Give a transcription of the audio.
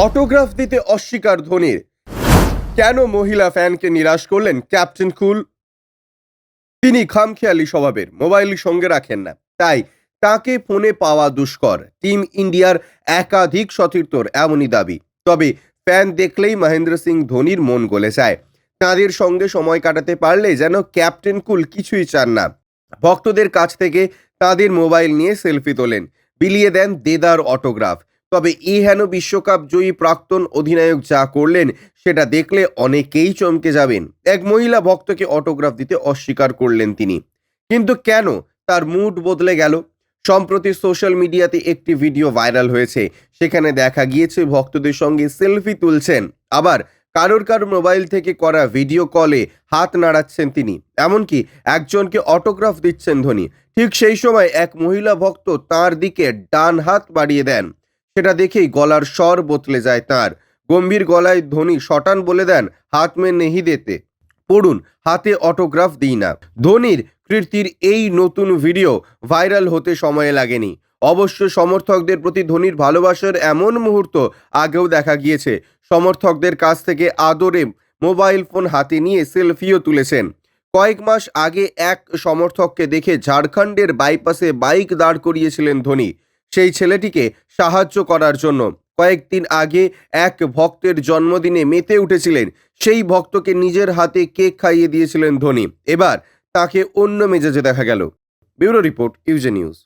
Autograph দিতে অস্বীকার ধোনির। কেন মহিলা ফ্যানকে নিরাশ করলেন ক্যাপ্টেন কুল? তিনি খামখেয়ালি স্বভাবের, মোবাইল সঙ্গে রাখেন না, তাই তাকে ফোনে পাওয়া দুষ্কর। টিম ইন্ডিয়ার একাধিক সতীর্থর এমনই দাবি। তবে ফ্যান দেখলেই মহেন্দ্র সিং ধোনির মন গলে যায়। তাঁদের সঙ্গে সময় কাটাতে পারলে যেন ক্যাপ্টেন কুল কিছুই চান না। ভক্তদের কাছ থেকে তাদের মোবাইল নিয়ে সেলফি তোলেন, বিলিয়ে দেন দেদার অটোগ্রাফ। তবে এই হেন বিশ্বকাপ জয়ী প্রাক্তন অধিনায়ক যা করলেন সেটা দেখলে অনেকেই চমকে যাবেন। এক মহিলা ভক্তকে অটোগ্রাফ দিতে অস্বীকার করলেন তিনি, কিন্তু কেন তার মুড বদলে গেল? সম্প্রতি সোশ্যাল মিডিয়াতে একটি ভিডিও ভাইরাল হয়েছে। সেখানে দেখা গিয়েছে ভক্তদের সঙ্গে সেলফি তুলছেন, আবার কারোর মোবাইল থেকে করা ভিডিও কলে হাত নাড়াচ্ছেন তিনি, এমনকি একজনকে অটোগ্রাফ দিচ্ছেন ধোনি। ঠিক সেই সময় এক মহিলা ভক্ত তার দিকে ডান হাত বাড়িয়ে দেন। সেটা দেখেই গলার স্বর বদলে যায় তার। গম্ভীর গলায় ধোনি শটান বলে দেন, হাত মে নেহি দেতে, পড়ুন হাতে অটোগ্রাফ দিই না। ধোনির কীর্তির এই নতুন ভিডিও ভাইরাল হতে সময় লাগেনি। অবশ্য সমর্থকদের প্রতি ধোনির ভালোবাসার এমন মুহূর্ত আগেও দেখা গিয়েছে। সমর্থকদের কাছ থেকে আদরে মোবাইল ফোন হাতে নিয়ে সেলফিও তুলেছেন। কয়েক মাস আগে এক সমর্থককে দেখে ঝাড়খণ্ডের বাইপাসে বাইক দাঁড় করিয়েছিলেন ধোনি, সেই ছেলেটিকে সাহায্য করার জন্য। কয়েকদিন আগে এক ভক্তের জন্মদিনে মেতে উঠেছিলেন, সেই ভক্তকে নিজের হাতে কেক খাইয়ে দিয়েছিলেন ধোনি। এবার তাকে অন্য মেজাজে দেখা গেল। Bureau report, UJ news.